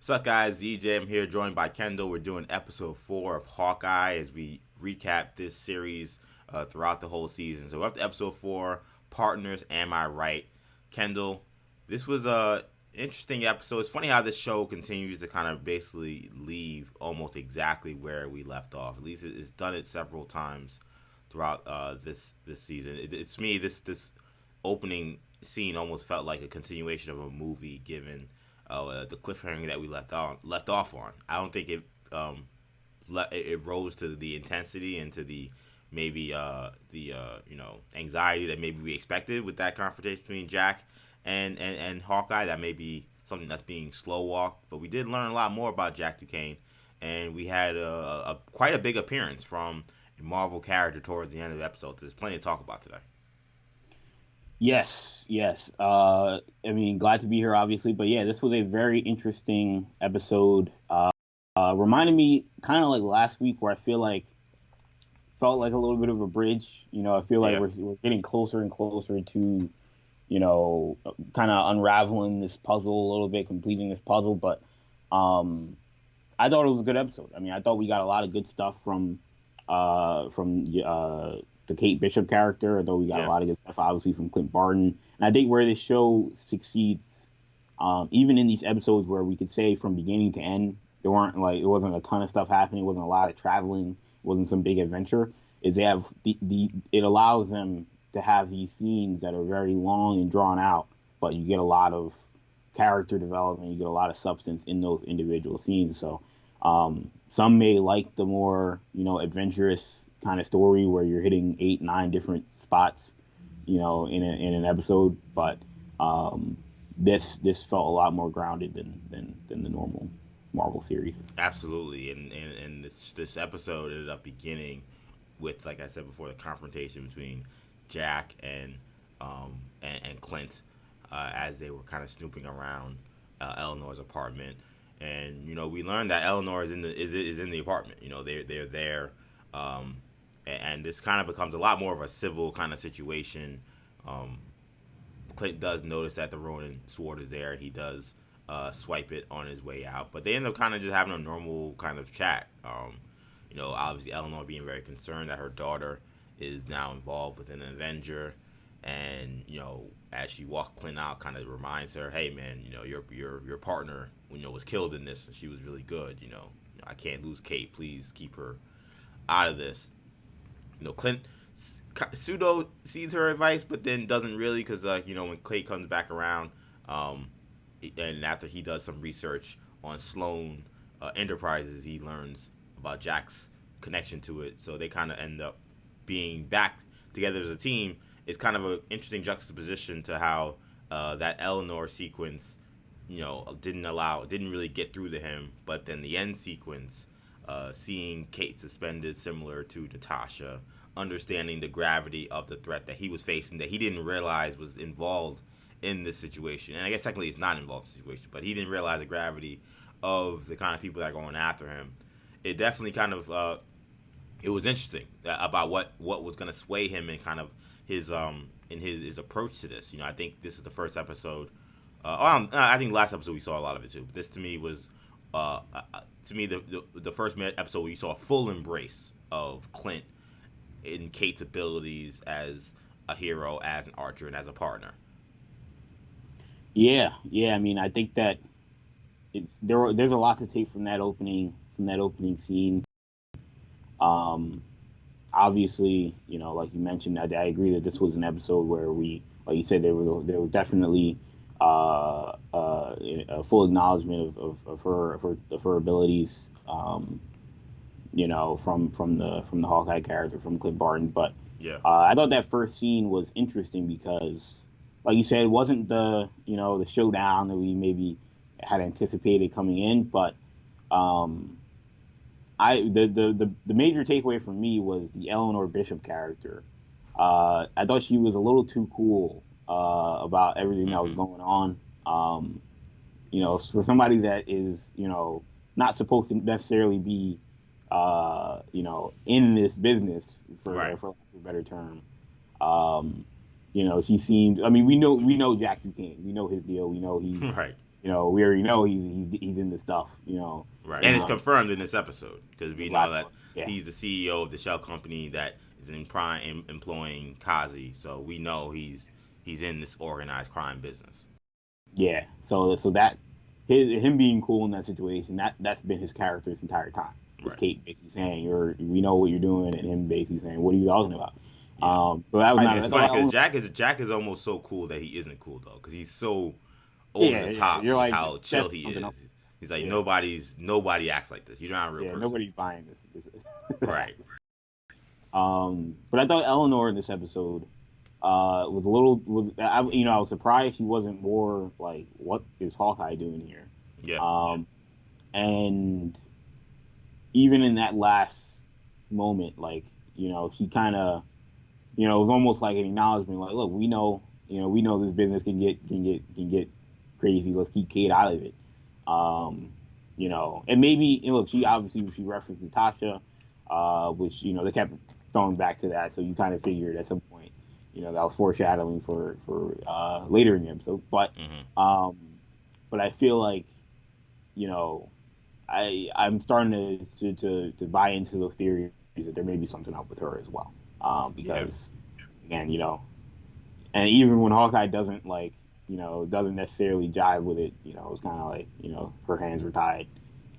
What's up, guys? ZJ. I'm here, joined by Kendall. We're doing episode 4 of Hawkeye as we recap this series throughout the whole season. So we're up to episode 4, Partners, Am I Right? Kendall, this was a interesting episode. It's funny how this show continues to kind of basically leave almost exactly where we left off. At least it's done it several times throughout this season. It's me. This opening scene almost felt like a continuation of a movie, given the cliffhanger that we left off on. I don't think it rose to the intensity and to the maybe the anxiety that maybe we expected with that confrontation between Jack and Hawkeye. That may be something that's being slow walked, but we did learn a lot more about Jack Duquesne, and we had a quite a big appearance from a Marvel character towards the end of the episode. So there's plenty to talk about today. Yes, yes. I mean, glad to be here, obviously. But yeah, this was a very interesting episode. Reminded me kind of like last week, where I feel like felt like a little bit of a bridge. I feel like Yeah, we're getting closer and closer to kind of unraveling this puzzle a little bit, completing this puzzle. But um, I thought it was a good episode. I mean, I thought we got a lot of good stuff from the Kate Bishop character. I thought we got a yeah, lot of good stuff, obviously, from Clint Barton. And I think where this show succeeds, even in these episodes where we could say from beginning to end, there wasn't a ton of stuff happening, wasn't a lot of traveling, wasn't some big adventure. Is they have it allows them to have these scenes that are very long and drawn out, but you get a lot of character development, you get a lot of substance in those individual scenes. So some may like the more adventurous kind of story where you're hitting 8, 9 different spots, in an episode. But this felt a lot more grounded than the normal Marvel series. absolutely. And this episode ended up beginning with, like I said before, the confrontation between Jack and Clint as they were kind of snooping around Eleanor's apartment. And we learned that Eleanor is in the apartment. They're there, um, and this kind of becomes a lot more of a civil kind of situation. Um, Clint does notice that the Ronin sword is there. He does swipe it on his way out, but they end up kind of just having a normal kind of chat. Obviously Eleanor being very concerned that her daughter is now involved with an Avenger, and as she walks Clint out, kind of reminds her, "Hey, man, your partner, was killed in this, and she was really good. I can't lose Kate. Please keep her out of this." Clint pseudo sees her advice, but then doesn't really, because when Clay comes back around, um, and after he does some research on Sloan Enterprises, he learns about Jack's connection to it. So they kind of end up being back together as a team. It's kind of an interesting juxtaposition to how that Eleanor sequence, didn't really get through to him, but then the end sequence, seeing Kate suspended, similar to Natasha, understanding the gravity of the threat that he was facing, that he didn't realize was involved in this situation. And I guess technically it's not involved in the situation, but he didn't realize the gravity of the kind of people that are going after him. It definitely kind of it was interesting about what was going to sway him in kind of his in his approach to this. I think this is the first episode. I think last episode we saw a lot of it too. But this to me was to me the first episode where you saw a full embrace of Clint in Kate's abilities as a hero, as an archer, and as a partner. Yeah, yeah. I mean, I think that there's a lot to take from that opening scene. Um, Obviously, like you mentioned, I agree that this was an episode where like you said, there was definitely a full acknowledgement of her abilities. From the Hawkeye character from Clint Barton. But Yeah, I thought that first scene was interesting because, like you said, it wasn't the showdown that we maybe had anticipated coming in, but um, the major takeaway for me was the Eleanor Bishop character. I thought she was a little too cool about everything that was mm-hmm. going on. For somebody that is not supposed to necessarily be in this business Right, for lack of a better term. Um, she seemed. I mean, we know Jack Duquesne. We know his deal. We know he's right, we already know he's into stuff. Right, and it's confirmed in this episode because the we know Black that Book. Yeah, he's the CEO of the shell company that is in prime employing Kazi. So we know he's in this organized crime business. yeah. So that him being cool in that situation, that's been his character this entire time. Is Right. Kate basically saying we know what you're doing, and him basically saying, what are you talking about? Yeah. So that was And not. it's funny because Jack is almost so cool that he isn't cool though because he's so over the Yeah. top You're with like, how chill that's he something else. is. He's like Yeah, nobody acts like this. You're not a real yeah. person. Nobody's buying this. Right. But I thought Eleanor in this episode was a little I was surprised she wasn't more like, what is Hawkeye doing here? Yeah. And even in that last moment, like, she kind of, it was almost like an acknowledgement, like, look, we know this business can get crazy. Let's keep Kate out of it. And maybe, look, she referenced Natasha, which, they kept throwing back to that, so you kind of figured at some point, that was foreshadowing for later in the episode. Mm-hmm. But I feel like, you know, I'm starting to buy into those theories that there may be something up with her as well. Yeah. Because again, and even when Hawkeye doesn't doesn't necessarily jive with it, it's kind of like, her hands were tied.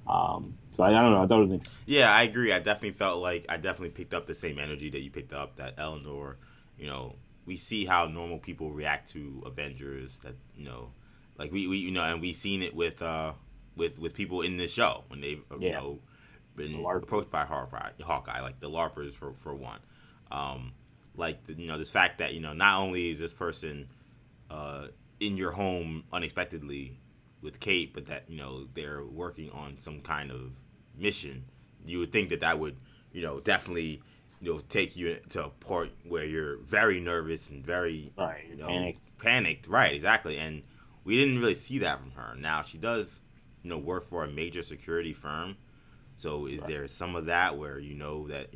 So I don't know. I thought it was interesting. Yeah, I agree. I definitely felt like I definitely picked up the same energy that you picked up. That Eleanor, you know, we see how normal people react to Avengers. That like we and we seen it with people in this show when they've Yeah, been LARPing. approached by Hawkeye, like the LARPers for one. Like this fact that not only is this person in your home unexpectedly with Kate, but that they're working on some kind of mission. You would think that that would definitely take you to a point where you're very nervous and very Right, panic. panicked. Right, exactly. And we didn't really see that from her. Now she does work for a major security firm. So is Right. there some of that where that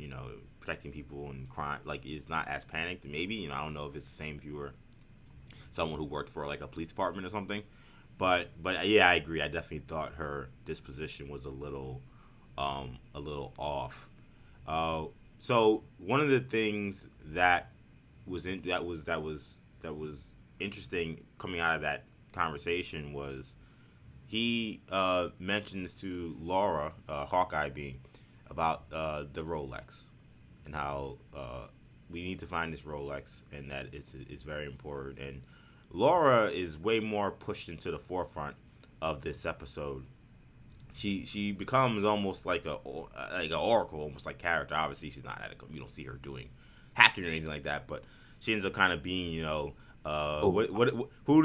protecting people and crime like is not as panicked? Maybe I don't know if it's the same if you were someone who worked for like a police department or something. But yeah, I agree. I definitely thought her disposition was a little off. So one of the things that was interesting coming out of that conversation was he mentions to Laura, Hawkeye being, about the Rolex and how we need to find this Rolex and that it's very important. And Laura is way more pushed into the forefront of this episode. She becomes almost like an oracle, almost like character. Obviously, she's not you don't see her doing hacking or anything like that, but she ends up kind of being Oh, what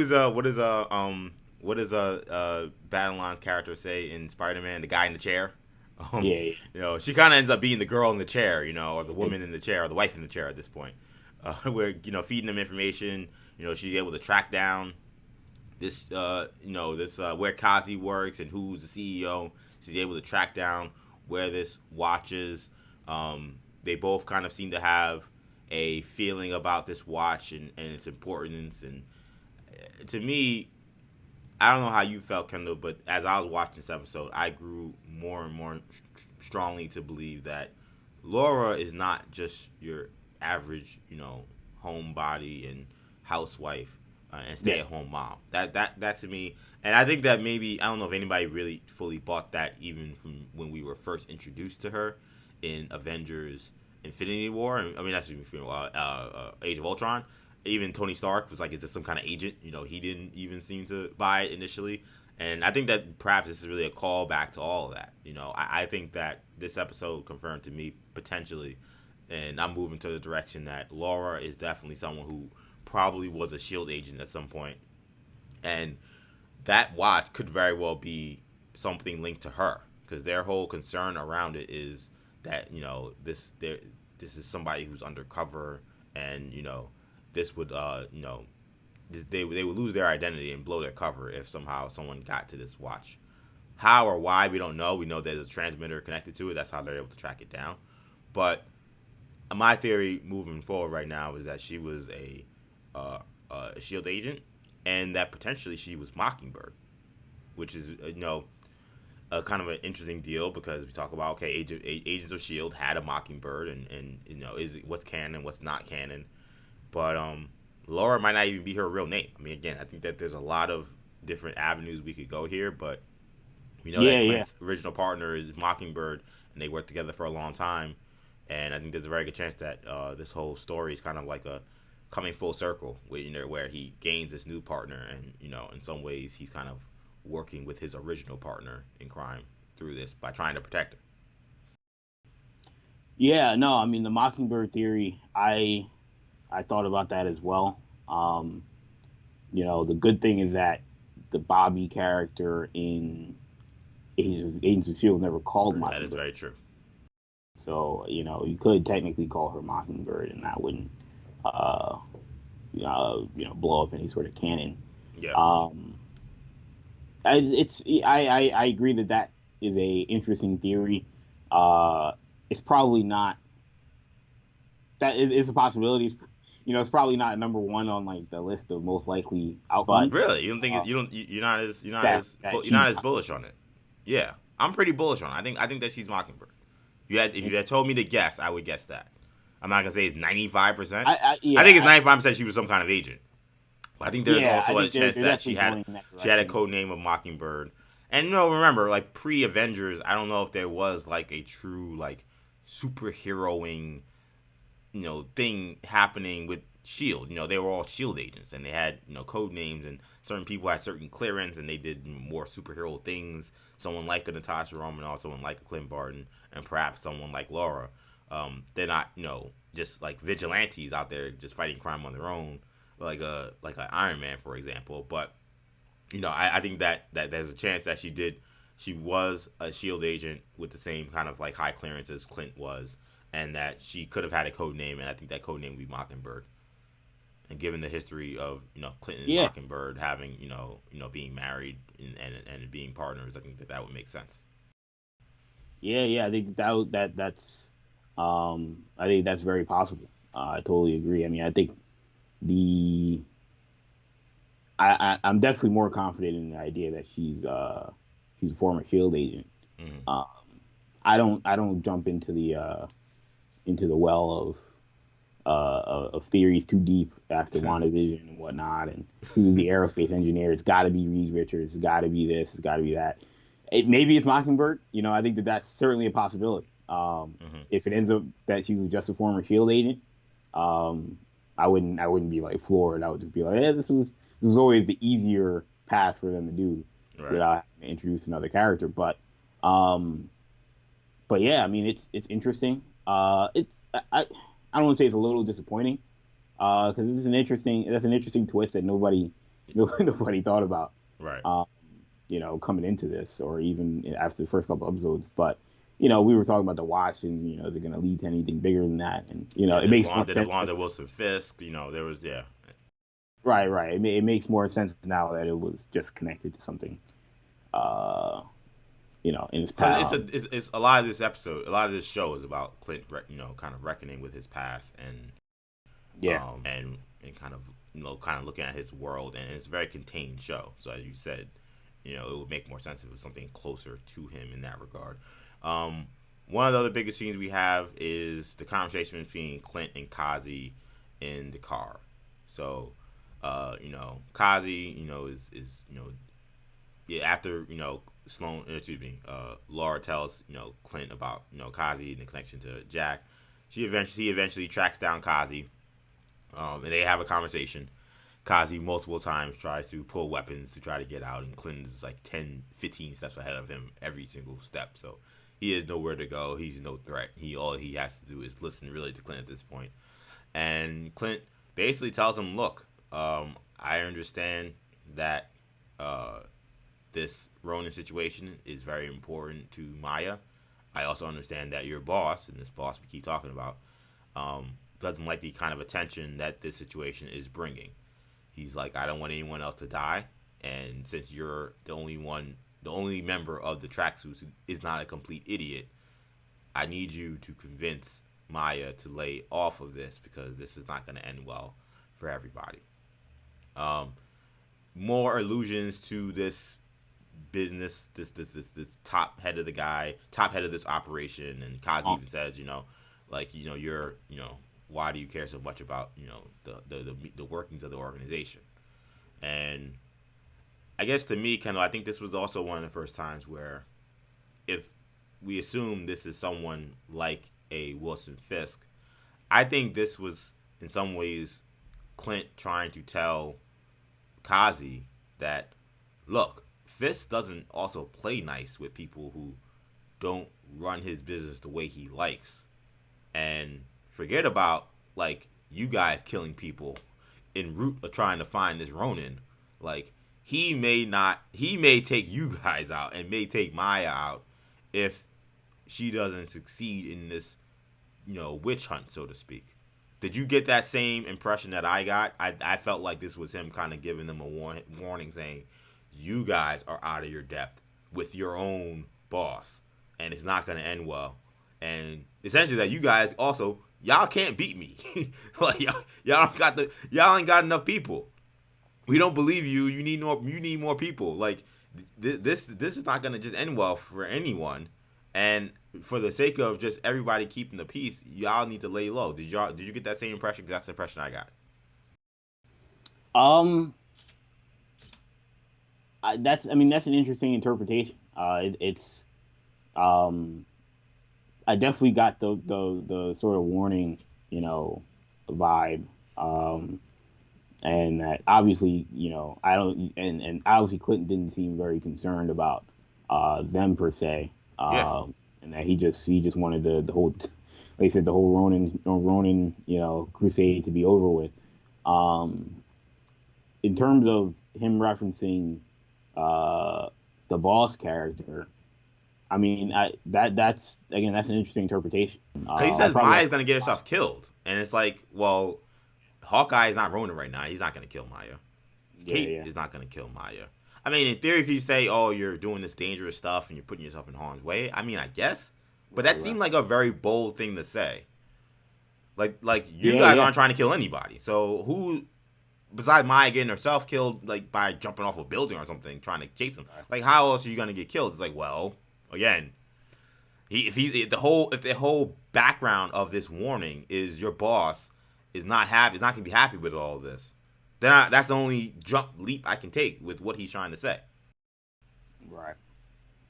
does Battleon's character say in Spider-Man? The guy in the chair. Um, yeah, she kind of ends up being the girl in the chair, or the yeah, woman in the chair, or the wife in the chair at this point. Where feeding them information. She's able to track down this where Kazi works and who's the CEO. She's able to track down where this watch is. They both kind of seem to have a feeling about this watch and its importance. And to me, I don't know how you felt, Kendall, but as I was watching this episode, I grew more and more strongly to believe that Laura is not just your average, homebody and housewife and stay yes, at home mom. That to me, and I think that maybe I don't know if anybody really fully bought that even from when we were first introduced to her in Avengers Infinity War. I mean that's even Age of Ultron. Even Tony Stark was like, "Is this some kind of agent?" He didn't even seem to buy it initially, and I think that perhaps this is really a callback to all of that. I think that this episode confirmed to me potentially, and I'm moving to the direction that Laura is definitely someone who probably was a Shield agent at some point, and that watch could very well be something linked to her because their whole concern around it is that this is somebody who's undercover and this would they would lose their identity and blow their cover if somehow someone got to this watch. How or why we don't know. We know there's a transmitter connected to it. That's how they're able to track it down. But my theory moving forward right now is that she was a Shield agent, and that potentially she was Mockingbird. which is a kind of an interesting deal because we talk about okay, Agents of Shield had a Mockingbird, and is it, what's canon, what's not canon, but Laura might not even be her real name. I mean, again, I think that there's a lot of different avenues we could go here, but we know that Clint's original partner is Mockingbird, and they worked together for a long time, and I think there's a very good chance that this whole story is kind of like a coming full circle, where he gains this new partner, and in some ways he's kind of working with his original partner in crime through this by trying to protect her. Yeah, no, I mean the Mockingbird theory, I thought about that as well. The good thing is that the Bobby character in Agents of Shield never called That is Mockingbird. very true. So you could technically call her Mockingbird, and that wouldn't uh, blow up any sort of canon. Yeah. I agree that is a interesting theory. It's probably not that it's a possibility. It's probably not number one on like the list of most likely outcomes. Really, you don't think you're not as bullish on it? Yeah, I'm pretty bullish on it. I think that she's Mockingbird. If you had told me to guess, I would guess that. I'm not gonna say it's 95%. I think it's 95% she was some kind of agent. But I think there's also a chance that she had a code name of Mockingbird. And remember, like pre-Avengers, I don't know if there was like a true like superheroing, thing happening with Shield. They were all Shield agents, and they had code names, and certain people had certain clearance, and they did more superhero things. Someone like a Natasha Romanoff, someone like a Clint Barton, and perhaps someone like Laura. They're not just like vigilantes out there just fighting crime on their own, like an Iron Man, for example. But I think that there's a chance that she was a Shield agent with the same kind of like high clearance as Clint was, and that she could have had a code name, and I think that code name would be Mockingbird. And given the history of Clint and Mockingbird having being married and being partners, I think that would make sense. Yeah, I think that's I think that's very possible. I totally agree. I mean, I think I'm definitely more confident in the idea that she's a former Shield agent. Mm-hmm. I don't jump into the well of theories too deep after WandaVision and whatnot, and who's the aerospace engineer. It's got to be Reed Richards. It's got to be this. It's got to be that. Maybe it's Mockingbird. I think that's certainly a possibility. If it ends up that she was just a former Shield agent, I wouldn't be like floored. I would just be like, this is always the easier path for them to do without having to introduce another character. But yeah, I mean it's interesting. I don't want to say it's a little disappointing, because that's an interesting twist that nobody thought about. Right. Coming into this, or even after the first couple episodes. But we were talking about the watch, and is it going to lead to anything bigger than that? And it makes more sense. Wanda Wilson Fisk, there was Right. It makes more sense now that it was just connected to something. In his past. It's a lot of this episode, a lot of this show is about Clint, kind of reckoning with his past and and kind of looking at his world, and it's a very contained show. So as you said, it would make more sense if it was something closer to him in that regard. One of the other biggest scenes we have is the conversation between Clint and Kazi in the car. So, Kazi, is after Laura tells Clint about Kazi and the connection to Jack. He eventually tracks down Kazi, and they have a conversation. Kazi multiple times tries to pull weapons to try to get out, and Clint is like 10, 15 steps ahead of him every single step. So he has nowhere to go. He's no threat. All he has to do is listen really to Clint at this point. And Clint basically tells him, "Look, I understand that this Ronin situation is very important to Maya. I also understand that your boss, and this boss we keep talking about, doesn't like the kind of attention that this situation is bringing. He's like, I don't want anyone else to die, and since you're the only member of the Tracksuits who is not a complete idiot, I need you to convince Maya to lay off of this, because this is not going to end well for everybody." More allusions to this business, this top head of this operation, and Kazi Um, even says, like, you're, why do you care so much about, the workings of the organization? And I guess to me, Kendall, I think this was also one of the first times where, if we assume this is someone like a Wilson Fisk, I think this was in some ways Clint trying to tell Kazi that, look, Fisk doesn't also play nice with people who don't run his business the way he likes. And forget about, like, you guys killing people en route of trying to find this Ronin. Like, he may take you guys out and may take Maya out if she doesn't succeed in this, witch hunt, so to speak. Did you get that same impression that I got? I felt like this was him kind of giving them a warning, saying, you guys are out of your depth with your own boss, and it's not going to end well. And essentially that you guys also, y'all can't beat me. Like, y'all ain't got enough people. We don't believe you. You need more people. Like, this is not gonna just end well for anyone. And for the sake of just everybody keeping the peace, y'all need to lay low. Did you get that same impression? Because that's the impression I got. um, I mean, that's an interesting interpretation. It's um, I definitely got the sort of warning, vibe. Um, and that obviously, I don't, and obviously Clinton didn't seem very concerned about them per se, Yeah. and that he just wanted the whole, like I said, the whole Ronin crusade to be over with. Um, in terms of him referencing uh, the boss character, I mean, that's an interesting interpretation. Because he I'll says probably have Maya's to. gonna get herself killed, and it's like, well, Hawkeye is not Ronin right now. He's not gonna kill Maya. Yeah, Kate yeah, is not gonna kill Maya. I mean, in theory, if you say, "Oh, you're doing this dangerous stuff and you're putting yourself in harm's way," I mean, I guess, but right, that right. seemed like a very bold thing to say. Like you Yeah, guys yeah, aren't trying to kill anybody. So who, besides Maya getting herself killed, like by jumping off a building or something, trying to chase him? right, Like, how else are you gonna get killed? It's like, well, again, if the whole background of this warning is your boss is not gonna be happy with all of this, then that's the only jump leap I can take with what he's trying to say. right.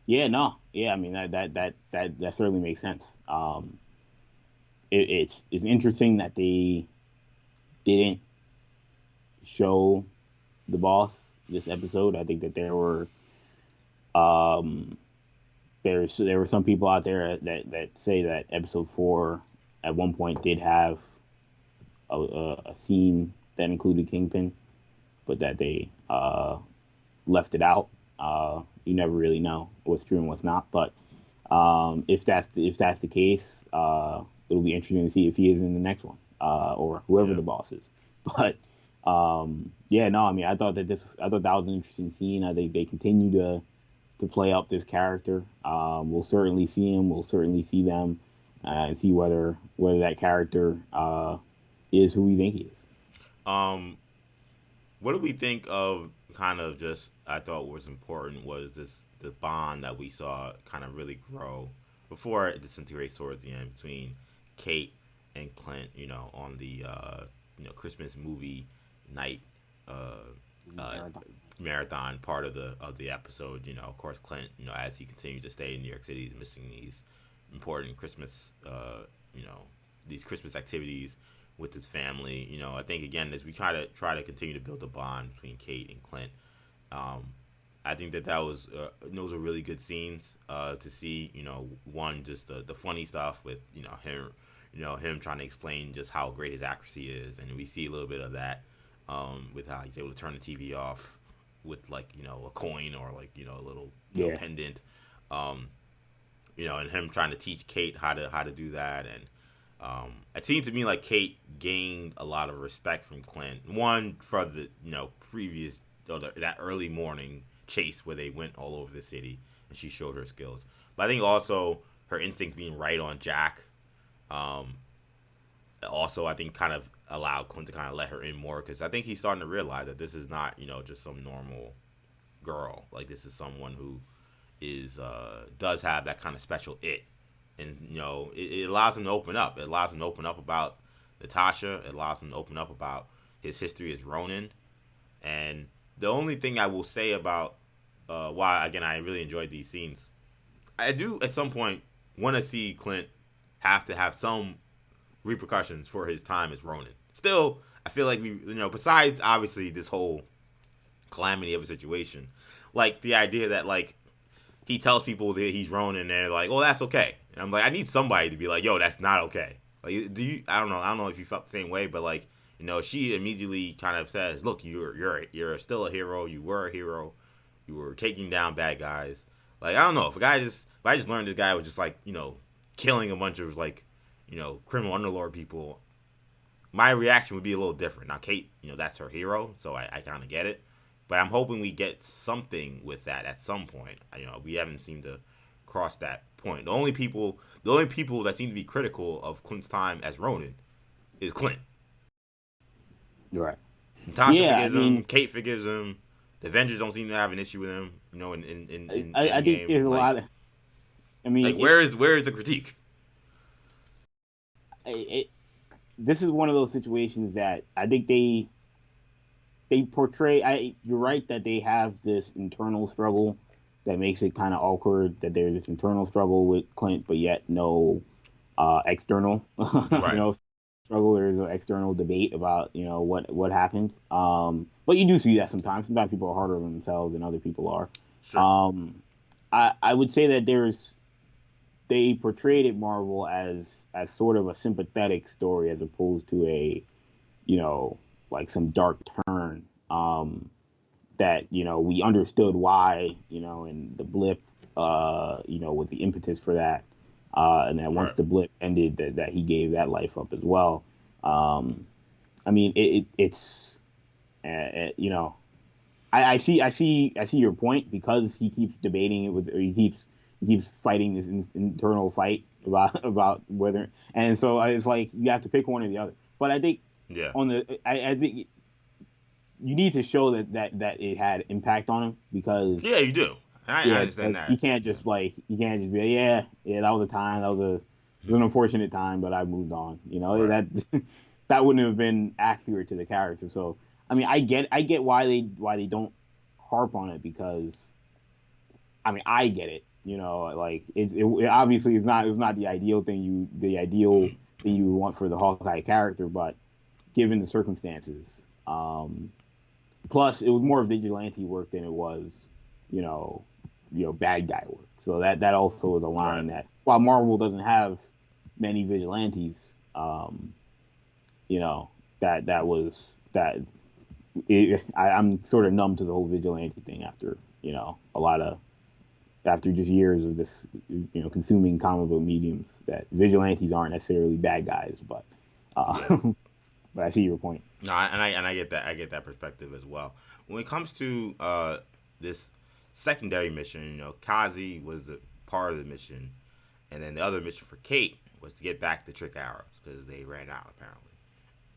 Yeah, no, yeah. I mean, that certainly makes sense. It's interesting that they didn't show the boss this episode. I think that um there were some people out there that say that episode 4 at one point did have a scene that included Kingpin, but that they left it out. You never really know what's true and what's not. But if that's the case, it'll be interesting to see if he is in the next one, or whoever Yeah. the boss is. But yeah, no, I mean, I thought that was an interesting scene. I think they continue to play up this character. We'll certainly see him. We'll certainly see them, and see whether that character is who we think he is. Um, what do we think of kind of just I thought was important was this the bond that we saw kind of really grow before it disintegrates towards the end between Kate and Clint, on the Christmas movie night uh, uh, Marathon. marathon part of the episode. Of course, Clint, as he continues to stay in New York City, is missing these important Christmas, these Christmas activities with his family. I think again as we try to continue to build a bond between Kate and Clint. Um, I think that was those are really good scenes to see. One just the funny stuff with him trying to explain just how great his accuracy is, and we see a little bit of that with how he's able to turn the TV off with like a coin or like a little Yeah, pendant, um, and him trying to teach Kate how to do that. And it seemed to me like Kate gained a lot of respect from Clint. One for the previous that early morning chase where they went all over the city and she showed her skills. But I think also her instinct being right on Jack. Um, Also, I think kind of allowed Clint to kind of let her in more because I think he's starting to realize that this is not just some normal girl. Like this is someone who is does have that kind of special it, and it allows him to open up. It allows him to open up about Natasha. It allows him to open up about his history as Ronin. And the only thing I will say about why again I really enjoyed these scenes, I do at some point want to see Clint have to have some repercussions for his time as Ronin. Still, I feel like besides obviously this whole calamity of a situation, like the idea that like he tells people that he's Ronin and they're like, oh, that's okay. And I'm like, I need somebody to be like, yo, that's not okay. Like, do you? I don't know if you felt the same way, but like, she immediately kind of says, look, you're still a hero. You were a hero. You were taking down bad guys. Like, I don't know if I just learned this guy was just like, killing a bunch of like, criminal underlord people, my reaction would be a little different. Now, Kate, that's her hero, so I kind of get it. But I'm hoping we get something with that at some point. We haven't seemed to cross that point. The only people that seem to be critical of Clint's time as Ronin is Clint. Right. Natasha forgives him. Kate forgives him. The Avengers don't seem to have an issue with him. I think there's a lot of. Where is the critique? This is one of those situations that I think they portray. You're right that they have this internal struggle that makes it kind of awkward that there's this internal struggle with Clint, but yet no external right. struggle. There's an external debate about what happened. But you do see that sometimes. Sometimes people are harder on themselves than other people are. Sure. I would say that they portrayed it, Marvel, as sort of a sympathetic story as opposed to a like some dark turn. That we understood why and the blip was the impetus for that, and that once the blip ended that he gave that life up as well. It's I see your point, because he keeps debating it he keeps fighting this internal fight about whether, and so it's like you have to pick one or the other. But I think I think you need to show that it had impact on him, because you do. I understand that. You can't just be like, that was a time, it was an unfortunate time, but I moved on. That wouldn't have been accurate to the character. So I get why they don't harp on it, because I get it. Like it obviously it's not the ideal thing you want for the Hawkeye character, but given the circumstances, plus it was more vigilante work than it was, bad guy work. So that also is a line that, while Marvel doesn't have many vigilantes, I'm sort of numb to the whole vigilante thing after after just years of this, consuming comic book mediums, that vigilantes aren't necessarily bad guys, but but I see your point. No, and I get that. I get that perspective as well. When it comes to this secondary mission, Kazi was a part of the mission, and then the other mission for Kate was to get back the trick arrows, because they ran out apparently.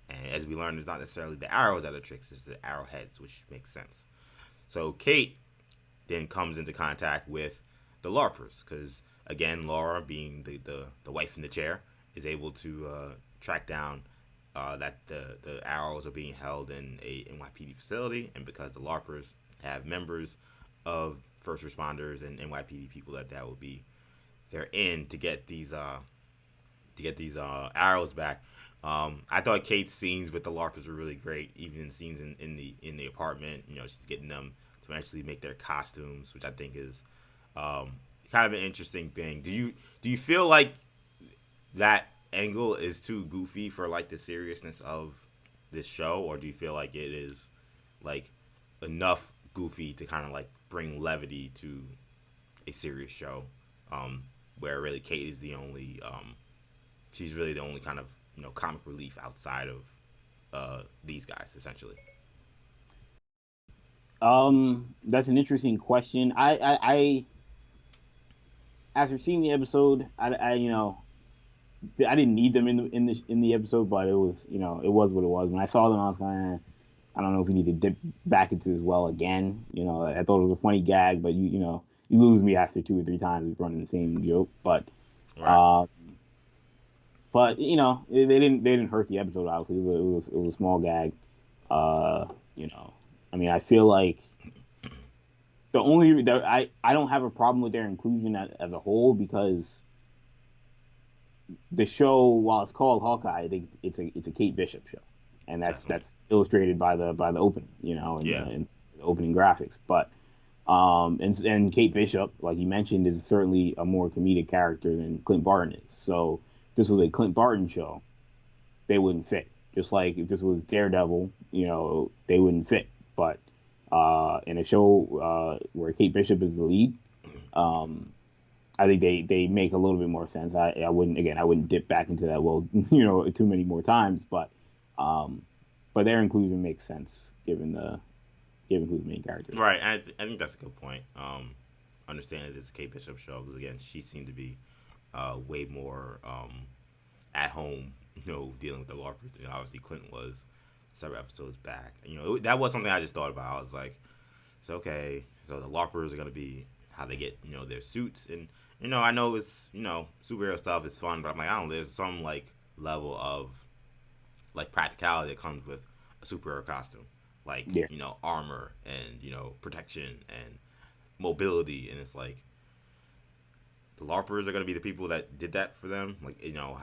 And as we learned, it's not necessarily the arrows that are tricks; it's the arrowheads, which makes sense. So Kate then comes into contact with the LARPers, because again, Laura, being the wife in the chair, is able to track down that the arrows are being held in a NYPD facility, and because the LARPers have members of first responders and NYPD people that would be they're in to get these arrows back. I thought Kate's scenes with the LARPers were really great, even in scenes in the apartment. She's getting them to actually make their costumes, which I think is kind of an interesting thing. Do you feel like that angle is too goofy for like the seriousness of this show, or do you feel like it is like enough goofy to kind of like bring levity to a serious show, where really Kate is the only she's really the only kind of comic relief outside of these guys essentially? That's an interesting question. I after seeing the episode, I didn't need them in the episode, but it was it was what it was. When I saw them, I was kind of I don't know if we need to dip back into this well again. I thought it was a funny gag, but you lose me after two or three times running the same joke. Right. Uh, they didn't hurt the episode. Obviously, it was a small gag. Uh, I mean, I feel like I don't have a problem with their inclusion as a whole because the show, while it's called Hawkeye, I think it's a Kate Bishop show, and that's Definitely. that's illustrated by the opening, Yeah. and the opening graphics. But and Kate Bishop, like you mentioned, is certainly a more comedic character than Clint Barton is. So if this was a Clint Barton show, they wouldn't fit. Just like if this was Daredevil, they wouldn't fit. But in a show where Kate Bishop is the lead, um, I think they make a little bit more sense. I wouldn't dip back into that well, too many more times, um, but their inclusion makes sense given who the main character is. Right. I think that's a good point. Understanding this Kate Bishop show because again, she seemed to be way more at home. Dealing with the LARPers. Obviously, Clinton was several episodes back. That was something I just thought about. I was like, it's okay. So the LARPers are gonna be how they get their suits and I know it's superhero stuff is fun, but I'm like I don't know. There's some like level of like practicality that comes with a superhero costume, like Yeah, armor and protection and mobility, and it's like the LARPers are gonna be the people that did that for them. Like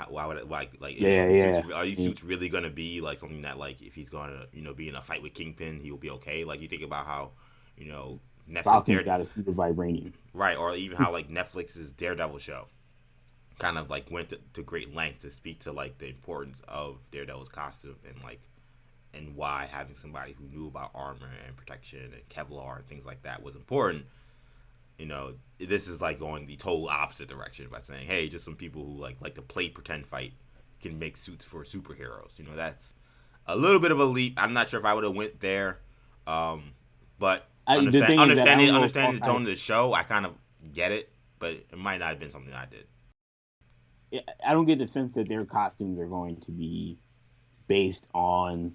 why would it like yeah, these suits, yeah. are these I mean, suits really gonna be like something that like if he's gonna be in a fight with Kingpin he'll be okay? Like you think about how Netflix Falcon's Dare got a suit of vibranium. right, or even how like Netflix's Daredevil show kind of like went to great lengths to speak to like the importance of Daredevil's costume and why having somebody who knew about armor and protection and Kevlar and things like that was important. This is like going the total opposite direction by saying, hey, just some people who like to play pretend fight can make suits for superheroes. That's a little bit of a leap. I'm not sure if I would have went there, but The thing is that I don't know if understanding the Hawkeye. tone of the show, I kind of get it, but it might not have been something I did. I don't get the sense that their costumes are going to be based on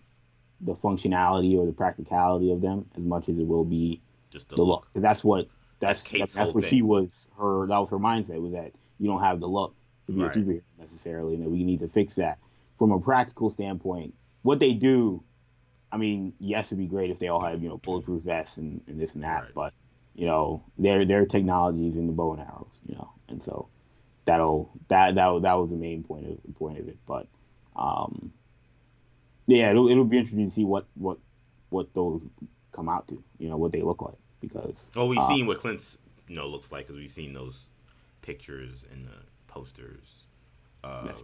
the functionality or the practicality of them as much as it will be Just the the look. look. 'Cause that's what That's that's Kate's that's whole what thing. she was her that was her mindset was that you don't have the look to be a Right. superhero necessarily, and that we need to fix that from a practical standpoint. What they do, I mean, yes, it'd be great if they all had bulletproof vests and this and that, Right. but their technology is in the bow and arrows, and so that was the main point of it. But um, yeah, it'll be interesting to see what those come out to, what they look like because Well, we've uh, seen what Clint's looks like because we've seen those pictures and the posters that's,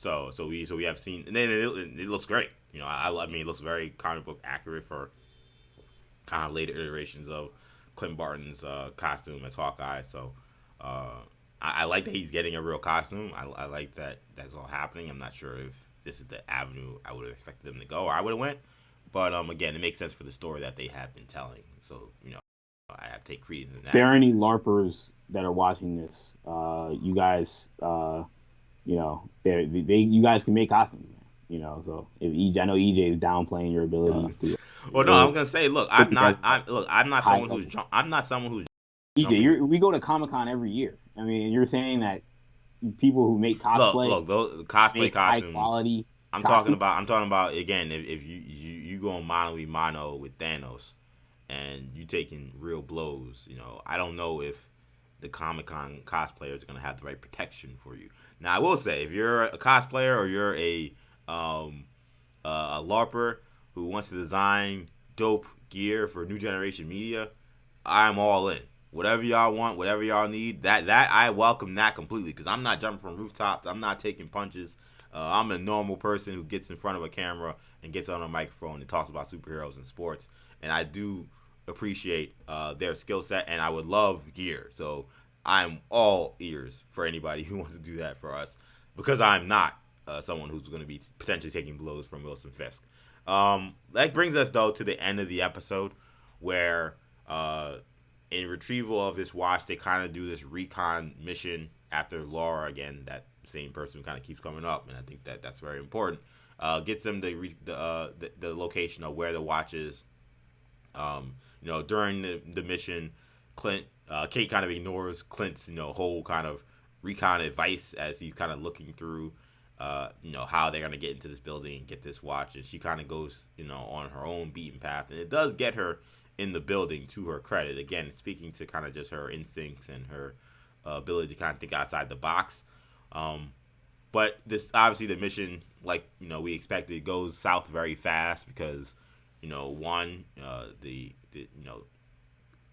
of. So we have seen, and then it looks great. I mean, it looks very comic book accurate for kind of later iterations of Clint Barton's costume as Hawkeye. So uh, I like that he's getting a real costume. I like that that's all happening. I'm not sure if this is the avenue I would have expected them to go, or I would have went. But again, it makes sense for the story that they have been telling. So I have to take credence in if that. there are any LARPers that are watching this, you guys, you guys can make costumes, man. So if I know EJ is downplaying your abilities to Well, no, I'm to gonna say, look, put together I'm not high someone level. I'm not someone who's EJ, jumping. we go to Comic Con every year. I mean, you're saying that people who make cosplay Look, those cosplay make high costumes. quality costumes. I'm talking about again. If you go on mano a mano with Thanos, and you taking real blows, I don't know if the Comic Con cosplayers are gonna have the right protection for you. Now, I will say, if you're a cosplayer or you're um, a LARPer who wants to design dope gear for new generation media, I'm all in. Whatever y'all want, whatever y'all need, that I welcome that completely because I'm not jumping from rooftops. I'm not taking punches. I'm a normal person who gets in front of a camera and gets on a microphone and talks about superheroes and sports. And I do appreciate their skill set, and I would love gear. So I'm all ears for anybody who wants to do that for us because I'm not someone who's going to be potentially taking blows from Wilson Fisk. That brings us though to the end of the episode where in retrieval of this watch they kind of do this recon mission after Laura again, that same person who kind of keeps coming up, and I think that that's very important. gets them the location of where the watch is. During the mission, Kate kind of ignores Clint's whole kind of recon advice as he's kind of looking through how they're gonna get into this building and get this watch, and she kind of goes on her own beaten path, and it does get her in the building, to her credit. Again, speaking to kind of just her instincts and her ability to kind of think outside the box. But this, obviously, the mission, like we expected, goes south very fast because one,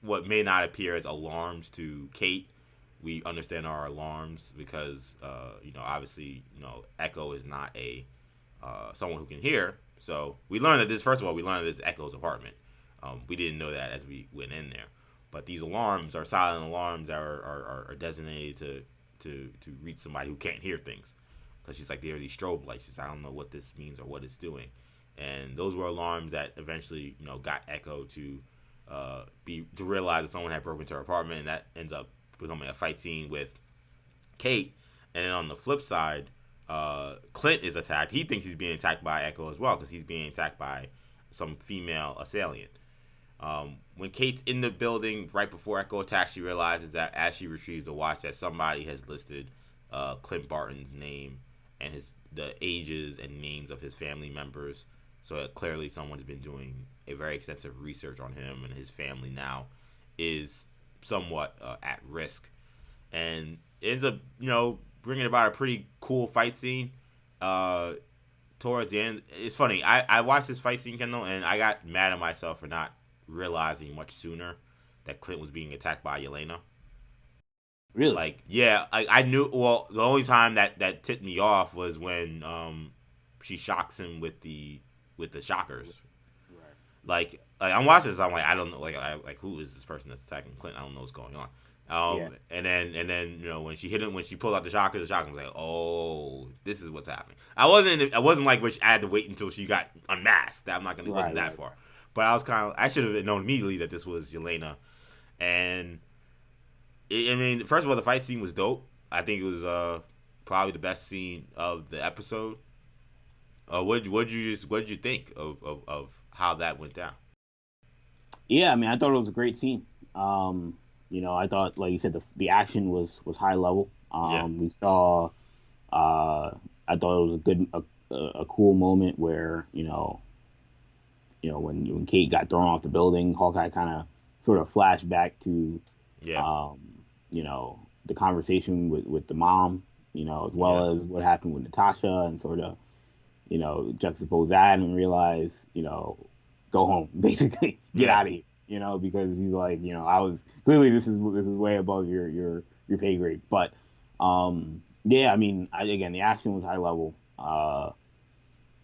what may not appear as alarms to Kate, we understand are alarms because obviously Echo is not a someone who can hear. So we learned that this, first of all, we learned that this is Echo's apartment. We didn't know that as we went in there, but these alarms are silent alarms that are designated to reach somebody who can't hear things, because she's like, there are these strobe lights. She's, I don't know what this means or what it's doing, and those were alarms that eventually got Echo to realize that someone had broken into her apartment, and that ends up becoming a fight scene with Kate. And then on the flip side, Clint is attacked. He thinks he's being attacked by Echo as well, because he's being attacked by some female assailant. When Kate's in the building right before Echo attacks, she realizes that as she retrieves the watch, that somebody has listed Clint Barton's name and the ages and names of his family members. So clearly someone's been doing a very extensive research on him, and his family now is somewhat at risk. And it ends up, bringing about a pretty cool fight scene. Towards the end, it's funny. I watched this fight scene, Kendall, and I got mad at myself for not realizing much sooner that Clint was being attacked by Yelena. Really? Like, yeah, I knew. Well, the only time that tipped me off was when she shocks him with the shockers. Right. Like I'm watching this, I'm like, I don't know, like who is this person that's attacking Clint? I don't know what's going on. Yeah. And then when she hit him, when she pulled out the shocker was like, oh, this is what's happening. I wasn't like, which I had to wait until she got unmasked. I'm not gonna wasn't that far, but I should have known immediately that this was Yelena. And I mean, first of all, the fight scene was dope. I think it was probably the best scene of the episode. What did you think of how that went down? Yeah, I mean, I thought it was a great scene. I thought, like you said, the action was high level. We saw. I thought it was a cool moment where when Kate got thrown off the building, Hawkeye kind of sort of flashed back to the conversation with the mom, as well as what happened with Natasha, and sort of juxtapose that and realize go home, basically get out of here. Because he's like, I was clearly this is way above your pay grade. But I mean, again, the action was high level.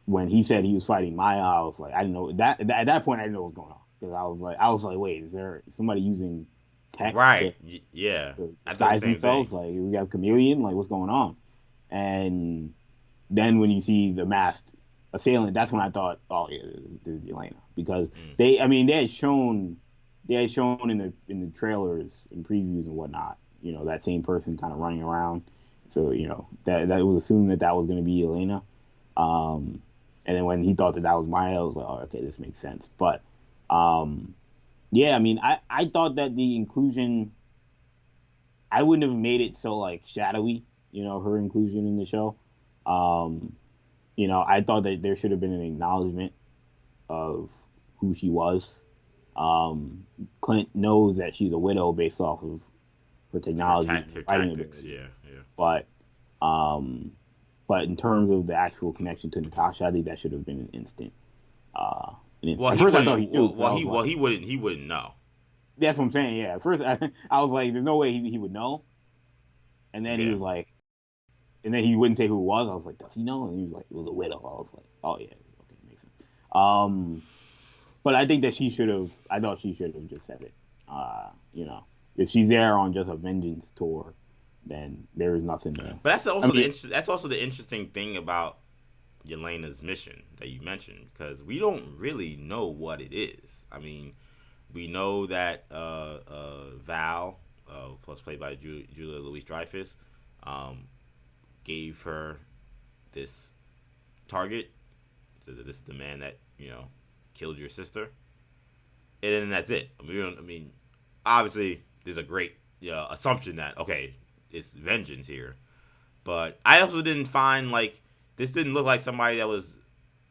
When he said he was fighting Maya, I was like, I didn't know that at that point I didn't know what was going on, because I was like, wait, is there somebody using tech? Right. Yeah. To I thought the same themselves? thing. Like, we have Chameleon. Like, what's going on? And then when you see the masked assailant, that's when I thought, oh yeah, this is Yelena, because they had shown in the trailers and previews and whatnot, that same person kind of running around, so that was assumed that was going to be Yelena, and then when he thought that was Maya, I was like, oh, okay, this makes sense. But I mean, I thought that the inclusion, I wouldn't have made it so like shadowy, her inclusion in the show. I thought that there should have been an acknowledgement of who she was. Clint knows that she's a widow based off of her technology, her tactics, yeah. But in terms of the actual connection to Natasha, I think that should have been an instant. Well, at first I thought he knew. He wouldn't know. That's what I'm saying. Yeah, at first I was like, there's no way he would know. And then he was like, and then he wouldn't say who it was. I was like, does he know? And he was like, it was a widow. I was like, oh yeah, okay, makes sense. But I think that I thought she should have just said it. If she's there on just a vengeance tour, then there is nothing there. But that's also the interesting thing about Yelena's mission that you mentioned, because we don't really know what it is. I mean, we know that Val, plus played by Julia Louis-Dreyfus, gave her this target Says that this is the man that killed your sister, and then that's it. I mean, obviously, there's a great assumption that okay, it's vengeance here, but I also didn't find like this didn't look like somebody that was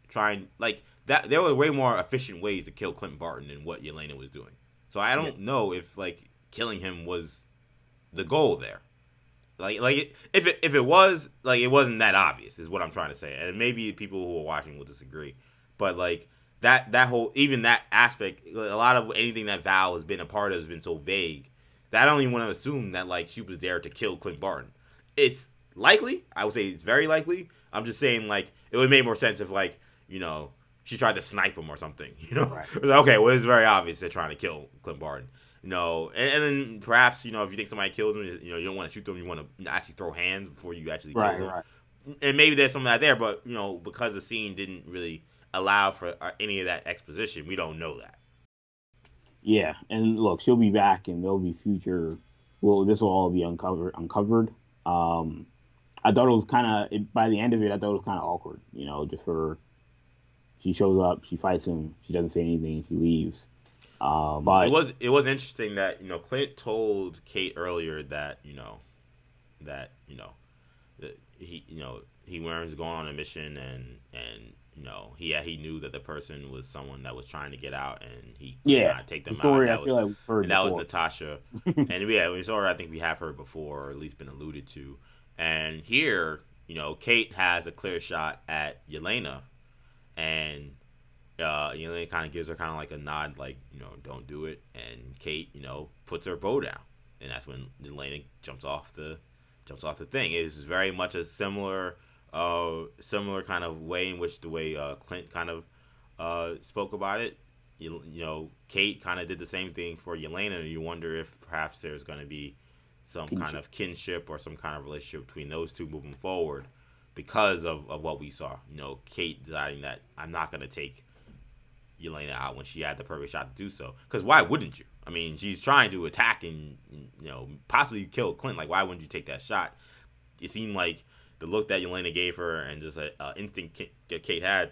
trying like that. There were way more efficient ways to kill Clint Barton than what Yelena was doing. So I don't know if like killing him was the goal there. Like if it was like it wasn't that obvious is what I'm trying to say, and maybe people who are watching will disagree, but like that whole even that aspect, a lot of anything that Val has been a part of has been so vague that I don't even want to assume that like she was there to kill Clint Barton. It's likely, I would say it's very likely. I'm just saying like it would make more sense if like she tried to snipe him or something. Right. It was like, okay, well it's very obvious they're trying to kill Clint Barton. And then perhaps, if you think somebody killed him, you don't want to shoot them, you want to actually throw hands before you actually kill them. Right. And maybe there's some of that there, but, because the scene didn't really allow for any of that exposition, we don't know that. Yeah, and look, she'll be back, and there'll be future, this will all be uncovered. I thought it was kind of, by the end of it, I thought it was kind of awkward, just for, she shows up, she fights him, she doesn't say anything, she leaves. But it was interesting that Clint told Kate earlier that that he was going on a mission and he knew that the person was someone that was trying to get out and he could not take them story out. I feel like we've heard that before. Was Natasha, and we saw her. I think we have heard before, or at least been alluded to. And here, Kate has a clear shot at Yelena, and. Yelena kind of gives her kind of like a nod, like, don't do it. And Kate, puts her bow down. And that's when Yelena jumps off the thing. It's very much a similar kind of way in which the way Clint kind of spoke about it. Kate kind of did the same thing for Yelena. And you wonder if perhaps there's going to be some kind of kinship or some kind of relationship between those two moving forward because of what we saw. Kate deciding that I'm not going to take Yelena out when she had the perfect shot to do so. Because why wouldn't you? I mean, she's trying to attack and possibly kill Clint. Like, why wouldn't you take that shot? It seemed like the look that Yelena gave her and just an instinct Kate had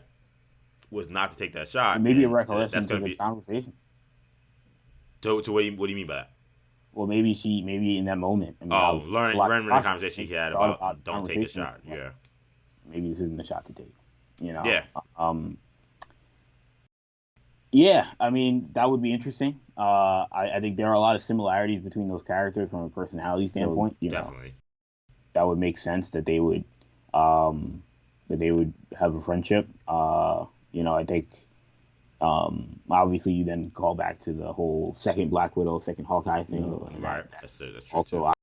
was not to take that shot. And maybe a recollection to the conversation. So what do you mean by that? Well, maybe in that moment. Learning the conversation she had about don't take a shot. Yeah. Maybe this isn't the shot to take. Yeah. Yeah, I mean, that would be interesting. I think there are a lot of similarities between those characters from a personality standpoint. Definitely. That would make sense that they would have a friendship. I think obviously you then call back to the whole second Black Widow, second Hawkeye thing. Right. That's true also too.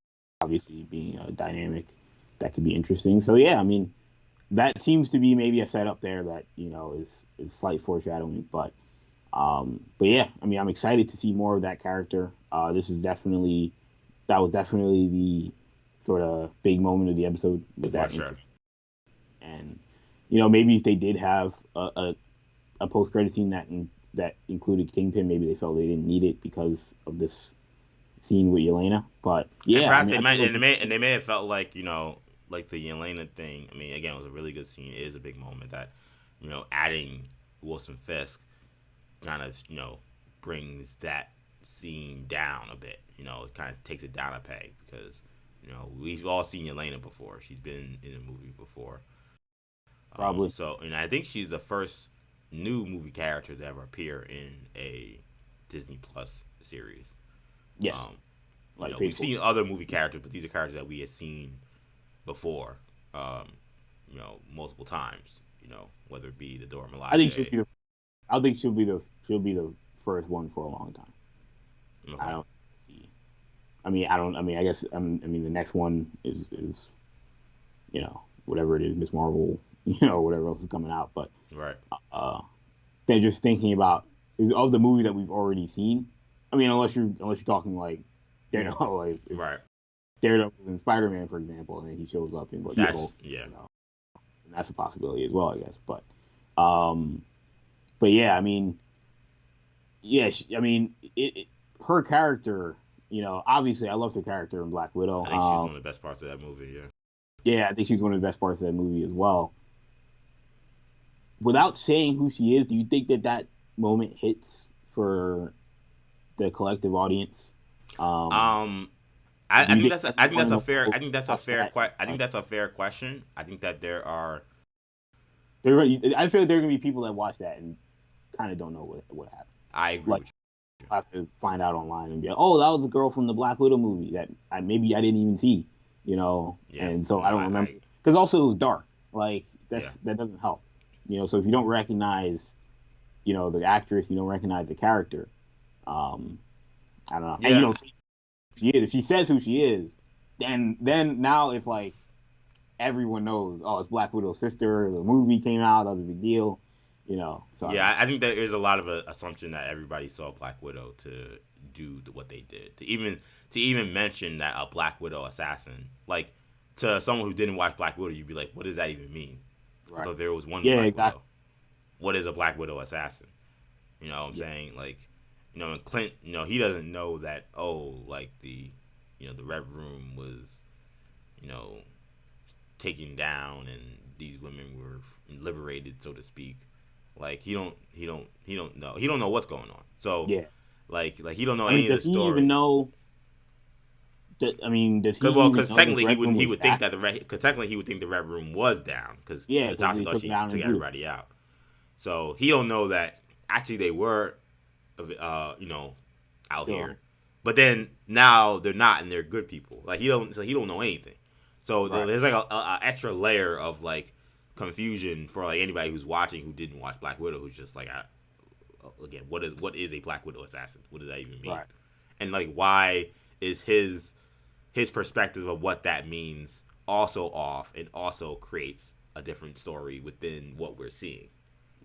Obviously being a dynamic that could be interesting. So yeah, I mean, that seems to be maybe a setup there that is slight foreshadowing, but yeah, I mean, I'm excited to see more of that character. That was definitely the sort of big moment of the episode with that. Sure. And maybe if they did have a post-credit scene that included Kingpin, maybe they felt they didn't need it because of this scene with Yelena. But yeah, and perhaps they may have felt like like the Yelena thing. I mean, again, it was a really good scene. It is a big moment that adding Wilson Fisk kind of brings that scene down a bit. It kind of takes it down a peg because we've all seen Yelena before. She's been in a movie before. Probably. So I think she's the first new movie character to ever appear in a Disney Plus series. Yes. We've seen other movie characters, but these are characters that we had seen before, multiple times. Whether it be the Dora Milaje. I think she'll be the first one for a long time. Okay. I guess the next one is whatever it is, Miss Marvel, whatever else is coming out. But right. They're just thinking about of the movies that we've already seen. I mean, unless you're talking like Daredevil, right. Daredevil in Spider-Man, for example, and then he shows up in and that's a possibility as well, I guess. But yeah, I mean, her character, obviously I loved her character in Black Widow. I think she's one of the best parts of that movie, yeah. Yeah, I think she's one of the best parts of that movie as well. without saying who she is, do you think that that moment hits for the collective audience? Um, Um, do I you think think that's a, I think everyone that's in a the fair world I think that's a watch fair that? que- I think Like, that's a fair question. I think that there are I feel like there are gonna be people that watch that and kind of don't know what happened. I agree Like, with I have to find out online and be like, oh, that was the girl from the Black Widow movie that maybe I didn't even see, you. Yeah, and so no, I don't remember because also it was dark. Like yeah, that doesn't help, So if you don't recognize, the actress, you don't recognize the character. Um, I don't know, and you yeah, don't see who she is. If she says who she is, then now it's like everyone knows. Oh, it's Black Widow's sister. The movie came out. That was a big deal. So I don't yeah. know. I think there is a lot of a assumption that everybody saw Black Widow to do what they did to even mention that a Black Widow assassin, like to someone who didn't watch Black Widow, you'd be like, what does that even mean? I Right. thought there was one Yeah, Black Widow. exactly. What is a Black Widow assassin? You know what I'm Yeah. saying? Like, and Clint, he doesn't know that, oh, like the Red Room was, you know, taken down and these women were liberated, so to speak. Like he don't know what's going on. So Yeah. like he don't know I mean, any of the does he even story. know does he Cause well, even cause know the technically he Red Room would he was would think back? that cause technically he would think the Red Room was down because Yeah, because Natasha they thought took it she out in took a group. everybody out. So he don't know that actually they were, out So, here, but then now they're not and they're good people. Like he don't know anything. So right. there's like a extra layer of like confusion for like anybody who's watching who didn't watch Black Widow, who's just like, again, what is a Black Widow assassin? What does that even mean? Right. And like why is his perspective of what that means also off and also creates a different story within what we're seeing.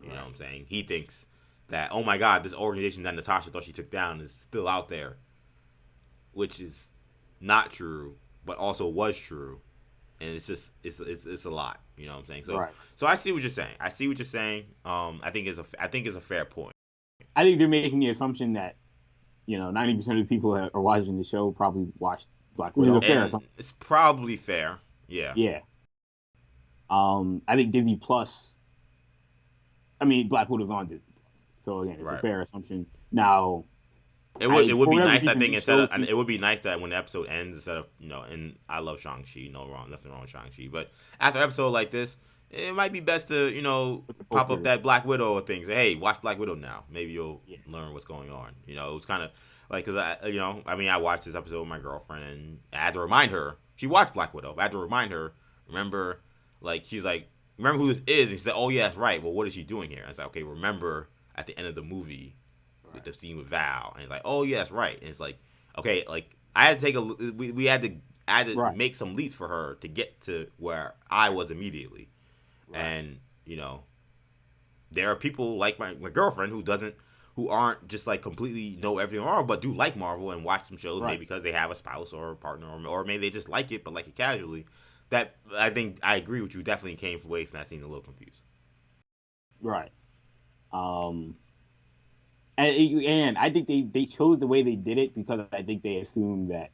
You know what Right. I'm saying? He thinks that, oh my God, this organization that Natasha thought she took down is still out there, which is not true, but also was true. And it's just it's a lot. You know what I'm saying? So Right. so I see what you're saying. I see what you're saying. I think it's a fair point. I think they're making the assumption that 90% of the people that are watching the show probably watched Black Widow, which is a fair And assumption. it's probably fair. Yeah. Yeah. I think Disney Plus. I mean, Black Widow's on Disney Plus, so again, it's a Right. fair assumption. Now, It would it would for be whatever nice, I reason, think, these shows seem. it would be nice that when the episode ends, instead of and I love Shang-Chi, nothing wrong with Shang-Chi, but after an episode like this, it might be best to With the pop up poster. that Black Widow thing. Say, hey, watch Black Widow now. Maybe you'll Yeah. learn what's going on. It was kind of like because I watched this episode with my girlfriend and I had to remind her she watched Black Widow. I had to remind her, remember, like she's like, remember who this is, and she said, oh yeah, that's right. Well, what is she doing here? And I said, okay, remember at the end of the movie with Right. the scene with Val, and it's like, oh yes, right. And it's like, okay, like I had to take we had to I had to Right. make some leaps for her to get to where I was immediately, Right. and there are people like my girlfriend who aren't just like completely know everything Marvel, but do like Marvel and watch some shows maybe Right. because they have a spouse or a partner, or maybe they just like it but like it casually. That I think I agree with you. Definitely came away from that scene a little confused. Right. Um, and I think they chose the way they did it because I think they assumed that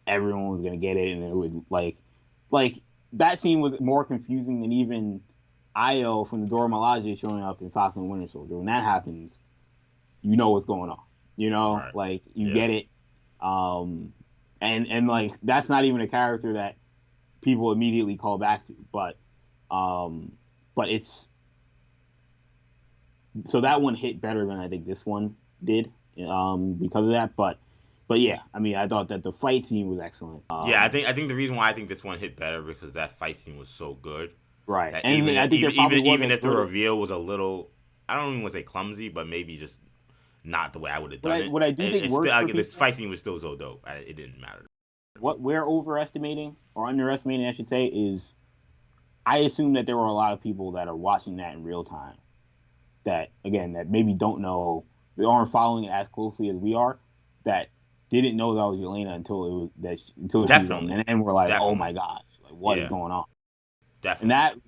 everyone was gonna get it, and it would like that scene was more confusing than even Io from the Dora Milaje showing up in Falcon and Winter Soldier. When that happens, you know what's going on. Right. Like you Yeah. get it. Um, and like that's not even a character that people immediately call back to, um, but it's so that one hit better than I think this one did, because of that. But yeah, I mean, I thought that the fight scene was excellent. Yeah, I think the reason why I think this one hit better because that fight scene was so good Right, that and even I think there even probably even was even a if the little. reveal was a little, I don't even want to say clumsy, but maybe just not the way I would have What done I it. what I do think It's still works for like, this people. fight scene was still so dope. It didn't matter to me. What we're overestimating or underestimating, I should say, is I assume that there were a lot of people that are watching that in real time. That again, that maybe don't know, they aren't following it as closely as we are. That didn't know that was Yelena until it was until she was on, Definitely, and we're like, oh my definitely, gosh, like what is yeah, going on? And definitely.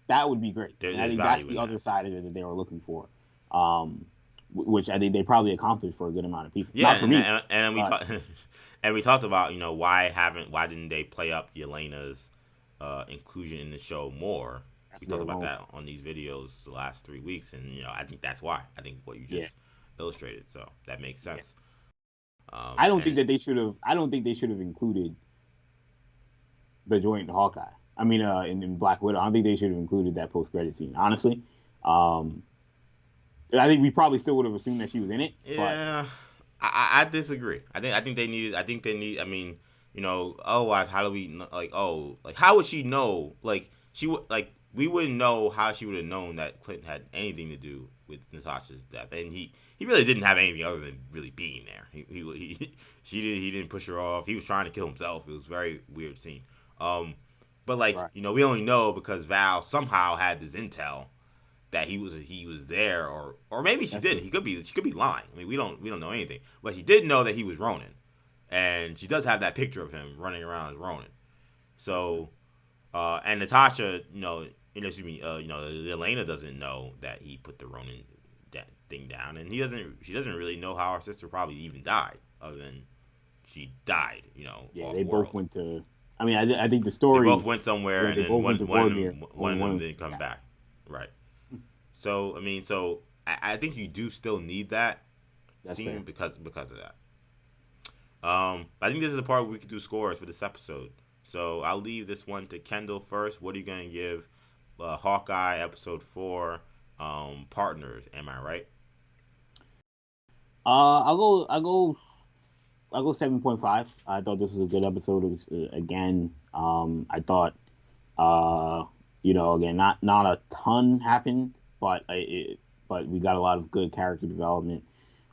that would be great. And I There's think that's value the in that. other side of it that they were looking for, which I think they probably accomplished for a good amount of people. Yeah, Not for and me, and, and we but talked and we talked about why didn't they play up Yelena's inclusion in the show more? We They're talked about wrong. that on these videos the last 3 weeks, and I think that's why. I think what you Yeah, just illustrated, so that makes yeah. sense. I don't think And that they should have. I don't think they should have included the joint Hawkeye. I mean, in Black Widow, I don't think they should have included that post credit scene. Honestly, um, I think we probably still would have assumed that she was in it, but yeah, I disagree. I think they needed. I think they need. I mean, otherwise, how do we like? Oh, like how would she know? Like she would like we wouldn't know how she would have known that Clinton had anything to do with Natasha's death, and he really didn't have anything other than really being there. He didn't push her off. He was trying to kill himself. It was a very weird scene. Um, but like right. we only know because Val somehow had this intel that he was there, or maybe she That's didn't. true. She could be lying. I mean, we don't know anything, but she did know that he was Ronin, and she does have that picture of him running around as Ronin. That's true. So, and Natasha, excuse me, Yelena doesn't know that he put the Ronin thing down, and he doesn't. She doesn't really know how her sister probably even died, other than she died, Yeah, off they both world. went to. I mean, I think the They both story went somewhere, where and they then both went one to one of Vormir. them one Only of one them of didn't come yeah. back. Right. So I mean, I think you do still need that That's scene fair. because of that. I think this is the part where we could do scores for this episode. So I'll leave this one to Kendall first. What are you gonna give Hawkeye episode 4 partners? Am I right? I'll go 7.5. I thought this was a good episode. It was, again, I thought, uh, again, not a ton happened, but we got a lot of good character development.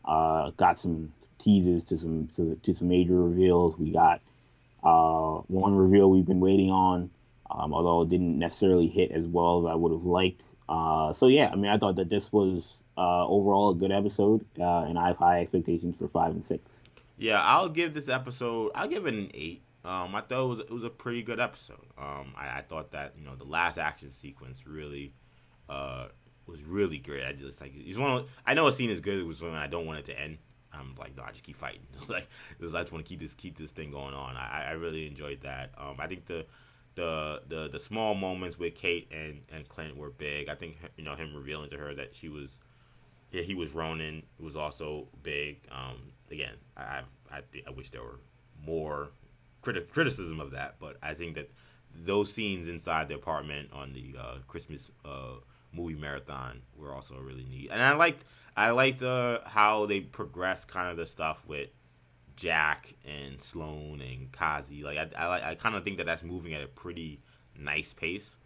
Got some teases to some major reveals. We got one reveal we've been waiting on, although it didn't necessarily hit as well as I would have liked. So yeah, I mean, I thought that this was overall a good episode, and I have high expectations for 5 and 6. Yeah, I'll give this episode. I'll give it an 8. I thought it was a pretty good episode. I thought that the last action sequence really uh, was really great. I just like it's one. I know a scene is good. It was when I don't want it to end. I'm like, no, I just keep fighting. Like, I just want to keep this thing going on. I really enjoyed that. I think the small moments with Kate and Clint were big. I think him revealing to her that he was Ronin was also big. Again, I wish there were more criticism of that, but I think that those scenes inside the apartment on the Christmas movie marathon were also really neat, and I liked how they progressed kind of the stuff with Jack and Sloane and Kazi. Like I kind of think that that's moving at a pretty nice pace.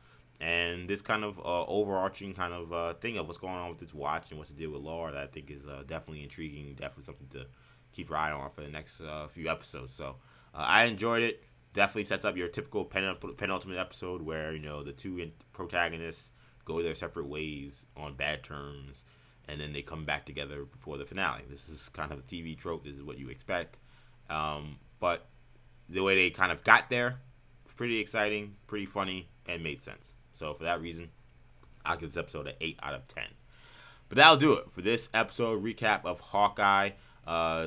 And this kind of overarching kind of thing of what's going on with this watch and what's the deal with Laura, that I think is definitely intriguing, definitely something to keep your eye on for the next few episodes. So I enjoyed it. Definitely sets up your typical penultimate episode where the two protagonists go their separate ways on bad terms, and then they come back together before the finale. This is kind of a TV trope. This is what you expect, but the way they kind of got there, pretty exciting, pretty funny, and made sense. So for that reason, I'll give this episode an 8 out of 10. But that'll do it for this episode recap of Hawkeye,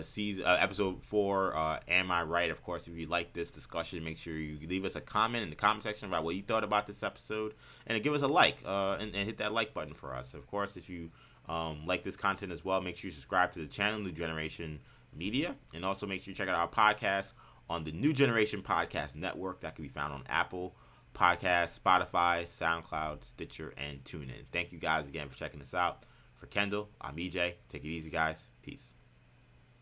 season episode 4. Am I right? Of course, if you like this discussion, make sure you leave us a comment in the comment section about what you thought about this episode, and give us a like and hit that like button for us. Of course, if you like this content as well, make sure you subscribe to the channel New Generation Media, and also make sure you check out our podcast on the New Generation Podcast Network that can be found on Apple Podcasts, Spotify, SoundCloud, Stitcher, and TuneIn. Thank you guys again for checking us out. For Kendall, I'm EJ. Take it easy, guys. Peace.